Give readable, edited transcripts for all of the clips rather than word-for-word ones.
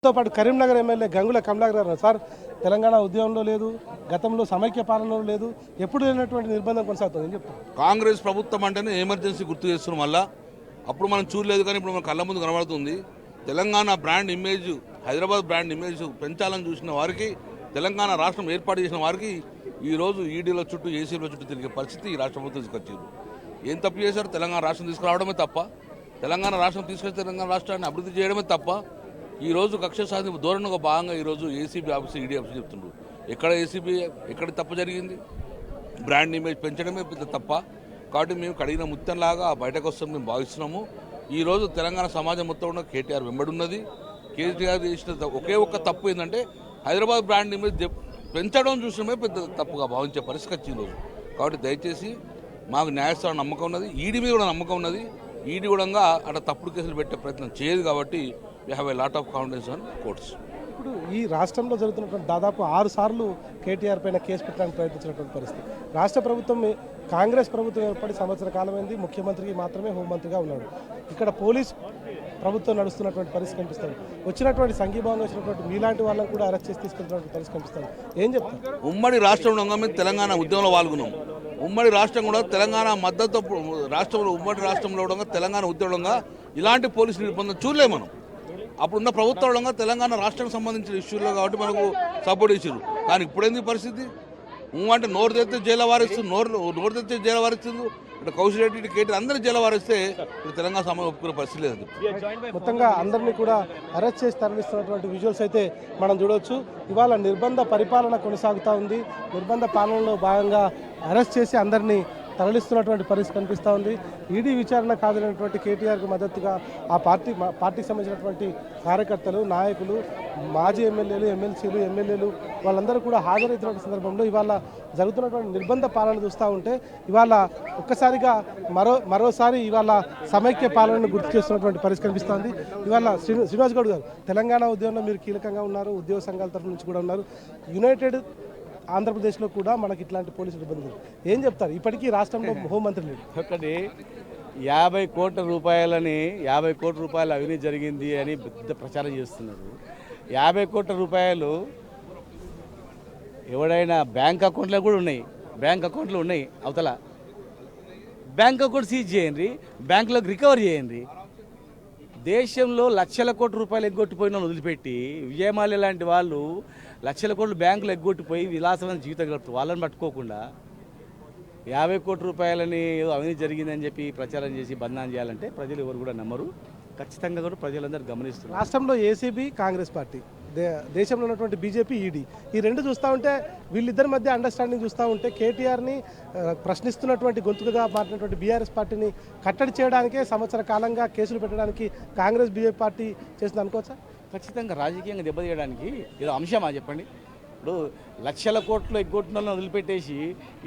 మనతో పాటు కరీంనగర్ ఎమ్మెల్యే గంగుల కమలాకర్ గారు. సార్, తెలంగాణ ఉద్యమంలో లేదు, గతంలో సమైక్య పాలనలో లేదు, ఎప్పుడు లేనటువంటి నిర్బంధం కొనసాగుతుంది అని చెప్తారు. కాంగ్రెస్ ప్రభుత్వం అంటేనే ఎమర్జెన్సీ గుర్తు చేస్తున్నాం. మళ్ళా అప్పుడు మనం చూడలేదు, కానీ ఇప్పుడు మన కళ్ళ ముందు కనబడుతుంది. Telangana brand image, Hyderabad brand image పెంచాలని చూసిన వారికి, తెలంగాణ రాష్ట్రం ఏర్పాటు చేసిన వారికి ఈరోజు ఈడీల చుట్టూ, ఏసీల చుట్టూ తిరిగే పరిస్థితి ఈ రాష్ట్ర ప్రభుత్వం తీసుకొచ్చారు. ఏం తప్పు చేశారు? తెలంగాణ రాష్ట్రం తీసుకురావడమే తప్ప, తెలంగాణ రాష్ట్రం తీసుకొచ్చి తెలంగాణ రాష్ట్రాన్ని అభివృద్ధి చేయడమే తప్ప, ఈరోజు కక్ష సాధింపు ధోరణిగా భాగంగా ఈరోజు ఏసీబీ ఆఫీస్, ఈడీ ఆఫీస్ చెప్తున్నారు. ఎక్కడ ఏసీబీ, ఎక్కడ తప్పు జరిగింది? బ్రాండ్ ఇమేజ్ పెంచడమే పెద్ద తప్ప. కాబట్టి మేము కడిగిన ముత్యంలాగా బయటకు వస్తాం మేము భావిస్తున్నాము. ఈరోజు తెలంగాణ సమాజం మొత్తం ఉన్న కేటీఆర్ వెంబడున్నది. కేటీఆర్ చేసిన ఒకే ఒక్క తప్పు ఏంటంటే హైదరాబాద్ బ్రాండ్ ఇమేజ్ పెంచడం చూసినమే పెద్ద తప్పుగా భావించే పరిస్థితి వచ్చింది ఈరోజు. కాబట్టి దయచేసి మాకు న్యాయస్థానం నమ్మకం ఉన్నది, ఈడీ మీద కూడా నమ్మకం ఉన్నది. ఈడీ కూడా అట్లా తప్పుడు కేసులు పెట్టే ప్రయత్నం చేయదు. కాబట్టి we have a lot of confidence on courts. ఇప్పుడు ఈ రాష్ట్రంలో జరుగుతున్నటువంటి దాదాపు 6 సార్లు కేటీఆర్ పైన కేసు పెట్టడానికి ప్రయత్నించినటువంటి పరిస్థితి. రాష్ట్ర ప్రభుత్వం, కాంగ్రెస్ ప్రభుత్వం ఏర్పడి సంవత్సర కాలమైంది, ముఖ్యమంత్రికి మాత్రమే హోంమంత్రిగా ఉన్నాడు. ఇక్కడ పోలీస్ ప్రభుత్వం నడుస్తున్నటువంటి పరిస్థితి కనిపిస్తుంది. వచ్చినటువంటి సంఘీభావంగా వచ్చినటువంటి మీలాంటి వాళ్ళని కూడా అరెస్ట్ చేసి తీసుకెళ్తున్నటువంటి పరిస్థితి కనిపిస్తుంది. ఏం చెప్తారు? ఉమ్మడి రాష్ట్రంలో మేము తెలంగాణ ఉద్యమంలో పాల్గొన్నాం. ఉమ్మడి రాష్ట్రం కూడా తెలంగాణ మద్దతు, రాష్ట్రంలో ఉమ్మడి రాష్ట్రంలో కూడా తెలంగాణ ఉద్యమంగా ఇలాంటి పోలీసు నిర్బంధం చూడలేము మనం. అప్పుడున్న ప్రభుత్వంలో తెలంగాణ రాష్ట్రానికి సంబంధించిన ఇష్యూలో కాబట్టి మనకు సపోర్ట్ ఇచ్చారు. కానీ ఇప్పుడేంది పరిస్థితి? అంటే నోరు తెస్తే జైలు వారిస్తుంది, నోరు తెస్తే జైలు వారిస్తుంది. ఇక్కడ కౌశల్ రెడ్డి, కేటీఆర్ అందరూ జైలు వారిస్తే తెలంగాణ సమాజం ఒప్పుకునే పరిస్థితి లేదు. మొత్తంగా అందరినీ కూడా అరెస్ట్ చేసి తరలిస్తున్నటువంటి విజువల్స్ అయితే మనం చూడవచ్చు. ఇవాళ నిర్బంధ పరిపాలన కొనసాగుతూ ఉంది. నిర్బంధ పాలనలో భాగంగా అరెస్ట్ చేసి అందరినీ తరలిస్తున్నటువంటి పరిస్థితి కనిపిస్తూ ఉంది. ఈడీ విచారణ కాదనేటువంటి కేటీఆర్కు మద్దతుగా ఆ పార్టీకి సంబంధించినటువంటి కార్యకర్తలు, నాయకులు, మాజీ ఎమ్మెల్యేలు, ఎమ్మెల్సీలు, ఎమ్మెల్యేలు వాళ్ళందరూ కూడా హాజరైతున్న సందర్భంలో ఇవాళ జరుగుతున్నటువంటి నిర్బంధ పాలన చూస్తూ ఉంటే ఇవాళ ఒక్కసారిగా మరోసారి ఇవాళ సమైక్య పాలనను గుర్తు చేస్తున్నటువంటి పరిస్థితి కనిపిస్తోంది. ఇవాళ శ్రీనివాస్ గౌడ్ గారు, తెలంగాణ ఉద్యమంలో మీరు కీలకంగా ఉన్నారు, ఉద్యోగ సంఘాల తరఫు నుంచి కూడా ఉన్నారు. యునైటెడ్ ఆంధ్రప్రదేశ్లో కూడా మనకి ఇట్లాంటి పోలీసు ఇబ్బందులు ఏం చెప్తారు? ఇప్పటికీ రాష్ట్రంలో హోంమంత్రి లేడు. ఒకటి 50 కోట్ల రూపాయలని 50 కోట్ల రూపాయలు అవినీతి జరిగింది అని పెద్ద ప్రచారం చేస్తున్నారు. 50 కోట్ల రూపాయలు ఎవడైనా బ్యాంక్ అకౌంట్లో కూడా ఉన్నాయి, బ్యాంక్ అకౌంట్లు ఉన్నాయి. అవతల బ్యాంక్ అకౌంట్ సీజ్ చేయండి, బ్యాంకులోకి రికవర్ చేయండి. దేశంలో లక్షల కోట్ల రూపాయలు ఎగ్గొట్టిపోయిన వదిలిపెట్టి విజయమాల్య లాంటి వాళ్ళు లక్షల కోట్లు బ్యాంకులు ఎగ్గొట్టిపోయి విలాసమైన జీవితం గడుపుతారు. వాళ్ళని పట్టుకోకుండా 50 కోట్ల రూపాయలని ఏదో అవినీతి జరిగిందని చెప్పి ప్రచారం చేసి బంధనం చేయాలంటే ప్రజలు ఎవరు కూడా నమ్మరు. ఖచ్చితంగా కూడా ప్రజలందరూ గమనిస్తున్నారు. రాష్ట్రంలో ఏసీబీ, కాంగ్రెస్ పార్టీ, దేశంలో ఉన్నటువంటి బీజేపీ, ఈడీ, ఈ రెండు చూస్తూ ఉంటే వీళ్ళిద్దరి మధ్య అండర్స్టాండింగ్ చూస్తూ ఉంటే కేటీఆర్ని ప్రశ్నిస్తున్నటువంటి గొంతుకగా మారినటువంటి బీఆర్ఎస్ పార్టీని కట్టడి చేయడానికే సంవత్సర కాలంగా కేసులు పెట్టడానికి కాంగ్రెస్, బీజేపీ పార్టీ చేసింది అనుకోవచ్చా? ఖచ్చితంగా రాజకీయంగా దెబ్బతీయడానికి ఏదో అంశమా చెప్పండి. ఇప్పుడు లక్షల కోట్లు ఎగ్గొట్టిన వాళ్ళని వదిలిపెట్టేసి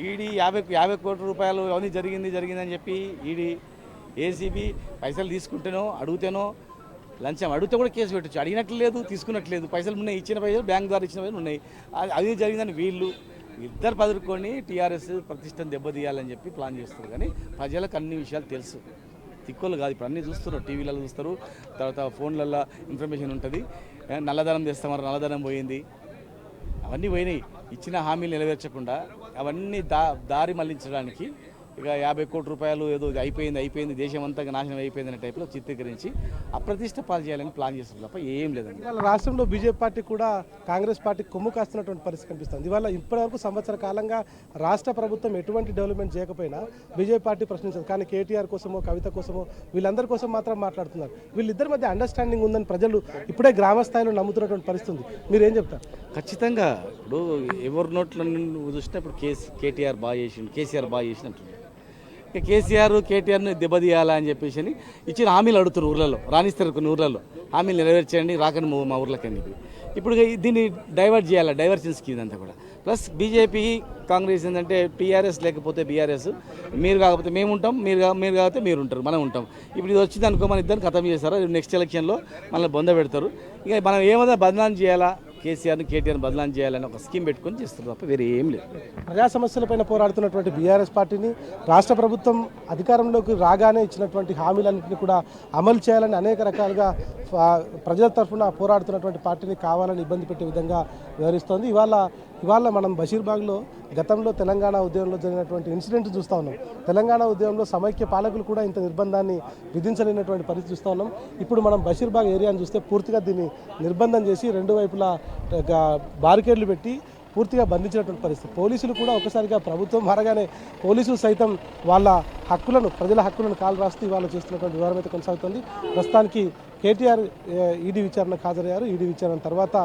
ఈడీ 50 కోట్ల రూపాయలు అవన్నీ జరిగిందని చెప్పి ఈడీ, ఏసీబీ పైసలు తీసుకుంటేనో అడుగుతేనో, లంచం అడిగితే కూడా కేసు పెట్టచ్చు. అడిగినట్లు లేదు, తీసుకున్నట్లేదు. పైసలు ఉన్నాయి, ఇచ్చిన పైసలు బ్యాంక్ ద్వారా ఇచ్చిన పైసలు ఉన్నాయి. అది జరిగిందని వీళ్ళు ఇద్దరు పదురుకొని టీఆర్ఎస్ ప్రతిష్టను దెబ్బతీయాలని చెప్పి ప్లాన్ చేస్తారు. కానీ ప్రజలకు అన్ని విషయాలు తెలుసు, తిక్కులు కాదు. ఇప్పుడు అన్నీ చూస్తున్నారు, టీవీలలో చూస్తారు, తర్వాత ఫోన్లలో ఇన్ఫర్మేషన్ ఉంటుంది. నల్లధనం తెస్తామన్నారు, నల్లధనం పోయింది, అవన్నీ పోయినాయి. ఇచ్చిన హామీలు నెరవేర్చకుండా అవన్నీ దారి మళ్లించడానికి ఇక 50 కోట్ల రూపాయలు ఏదో అయిపోయింది దేశం అంతా నాశనం అయిపోయింది అనే టైప్లో చిత్రీకరించి అప్రతిష్ట పాలు చేయాలని ప్లాన్ చేస్తున్నారు తప్ప ఏం లేదండి. ఇవాళ రాష్ట్రంలో బీజేపీ పార్టీ కూడా కాంగ్రెస్ పార్టీ కొమ్ము కాస్తున్నటువంటి పరిస్థితి కనిపిస్తుంది. ఇవాళ ఇప్పటివరకు సంవత్సర కాలంగా రాష్ట్ర ప్రభుత్వం ఎటువంటి డెవలప్మెంట్ చేయకపోయినా బీజేపీ పార్టీ ప్రశ్నించదు. కానీ కేటీఆర్ కోసమో, కవిత కోసమో, వీళ్ళందరి కోసం మాత్రం మాట్లాడుతున్నారు. వీళ్ళిద్దరి మధ్య అండర్స్టాండింగ్ ఉందని ప్రజలు ఇప్పుడే గ్రామ స్థాయిలో నమ్ముతున్నటువంటి పరిస్థితి ఉంది. మీరేం చెప్తారు? ఖచ్చితంగా ఇప్పుడు ఎవరి నోట్ల చూసినప్పుడు కేటీఆర్ బాగా చేసిండు, కేసీఆర్ బాగా చేసినట్టు కేసీఆర్ కేటీఆర్ని దెబ్బతీయాలని చెప్పేసి ఇచ్చిన హామీలు అడుగుతారు. ఊర్లలో రాణిస్తారు, కొన్ని ఊర్లలో హామీలు నెరవేర్చేయండి, రాకండి మా ఊర్లోకి అని చెప్పి. ఇప్పుడు దీన్ని డైవర్ట్ చేయాలి, డైవర్షన్ స్కీమ్ అంతా కూడా. ప్లస్ బీజేపీ, కాంగ్రెస్ ఏంటంటే టీఆర్ఎస్ లేకపోతే బీఆర్ఎస్, మీరు కాకపోతే మేము ఉంటాం, మీరు కాకపోతే మీరు ఉంటారు, మనం ఉంటాం. ఇప్పుడు ఇది వచ్చింది అనుకో, మన ఇద్దరిని ఖతం చేస్తారు. నెక్స్ట్ ఎలక్షన్లో మనల్ని బొంద పెడతారు. ఇక మనం ఏమైనా బదనాం చేయాలా, కేసీఆర్ని కేటీఆర్ని బదనాం చేయాలని ఒక స్కీమ్ పెట్టుకొని చేస్తున్నారు తప్ప వేరే ఏం లేదు. ప్రజా సమస్యలపైన పోరాడుతున్నటువంటి బీఆర్ఎస్ పార్టీని రాష్ట్ర ప్రభుత్వం అధికారంలోకి రాగానే ఇచ్చినటువంటి హామీలన్నింటినీ కూడా అమలు చేయాలని అనేక రకాలుగా ప్రజల తరఫున పోరాడుతున్నటువంటి పార్టీని కావాలని ఇబ్బంది పెట్టే విధంగా వ్యవహరిస్తోంది. ఇవాళ మనం బషీర్బాగ్లో గతంలో తెలంగాణ ఉద్యమంలో జరిగినటువంటి ఇన్సిడెంట్ చూస్తూ ఉన్నాం. తెలంగాణ ఉద్యమంలో సమైక్య పాలకులు కూడా ఇంత నిర్బంధాన్ని విధించలేనటువంటి పరిస్థితి చూస్తూ ఉన్నాం. ఇప్పుడు మనం బషీర్బాగ్ ఏరియాను చూస్తే పూర్తిగా దీన్ని నిర్బంధం చేసి రెండు వైపులా బారికేడ్లు పెట్టి పూర్తిగా బంధించినటువంటి పరిస్థితి. పోలీసులు కూడా ఒకసారిగా ప్రభుత్వం మారగానే పోలీసులు సైతం వాళ్ళ హక్కులను, ప్రజల హక్కులను కాలు రాస్తూ ఇవాళ చేస్తున్నటువంటి వివరం అయితే కొనసాగుతుంది. ప్రస్తుతానికి కేటీఆర్ ఈడీ విచారణకు హాజరయ్యారు. ఈడీ విచారణ తర్వాత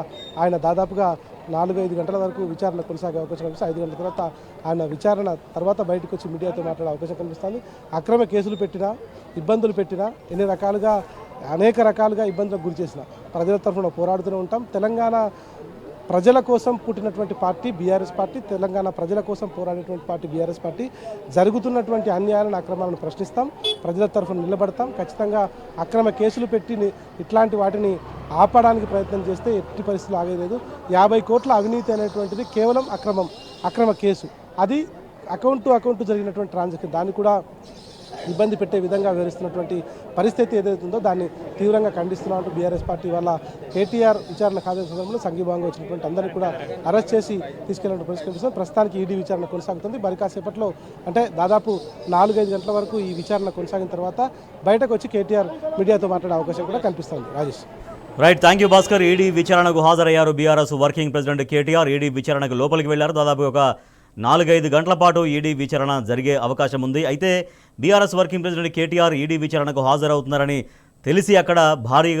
ఆయన దాదాపుగా 4-5 గంటల వరకు విచారణ కొనసాగే అవకాశం కనిపిస్తుంది. 5 గంటల తర్వాత ఆయన విచారణ తర్వాత బయటకు వచ్చి మీడియాతో మాట్లాడే అవకాశం కనిపిస్తుంది. అక్రమ కేసులు పెట్టినా, ఇబ్బందులు పెట్టినా, అనేక రకాలుగా ఇబ్బందులకు గురి చేసిన ప్రజల తరఫున పోరాడుతూనే ఉంటాం. తెలంగాణ ప్రజల కోసం పుట్టినటువంటి పార్టీ బీఆర్ఎస్ పార్టీ, తెలంగాణ ప్రజల కోసం పోరాడేటువంటి పార్టీ బీఆర్ఎస్ పార్టీ. జరుగుతున్నటువంటి అన్యాయాలను, అక్రమాలను ప్రశ్నిస్తాం, ప్రజల తరఫున నిలబడతాం. ఖచ్చితంగా అక్రమ కేసులు పెట్టి ఇట్లాంటి వాటిని ఆపడానికి ప్రయత్నం చేస్తే ఎట్టి పరిస్థితులు ఆగలేదు. 50 కోట్ల అవినీతి అనేటువంటిది కేవలం అక్రమ కేసు. అది అకౌంట్ జరిగినటువంటి ట్రాన్సాక్షన్. దాన్ని కూడా ఇబ్బంది పెట్టే విధంగా వ్యవహరిస్తున్నటువంటి పరిస్థితి ఏదైతుందో దాన్ని తీవ్రంగా ఖండిస్తున్నామంటూ బీఆర్ఎస్ పార్టీ వల్ల కేటీఆర్ విచారణ హాజరు సందర్భంలో సంఘీభావంగా వచ్చినటువంటి అందరినీ కూడా అరెస్ట్ చేసి తీసుకెళ్లినట్టు పరిస్థితి. ప్రస్తుతానికి ఈడీ విచారణ కొనసాగుతుంది. మరి కాసేపట్లో అంటే దాదాపు 4-5 గంటల వరకు ఈ విచారణ కొనసాగిన తర్వాత బయటకు వచ్చి కేటీఆర్ మీడియాతో మాట్లాడే అవకాశం కూడా కనిపిస్తుంది. Rajesh. Right, thank you Bhaskar. ED విచారణకు హాజరయ్యారు BRS working president KTR. ED విచారణకు లోపలికి వెళ్లారు. దాదాపు ఒక 4-5 గంటల పాటు ఈడీ విచారణ జరిగే అవకాశం ఉంది. అయితే BRS working president KTR ED విచారణకు హాజరవుతున్నారని తెలిసి అక్కడ భారీగా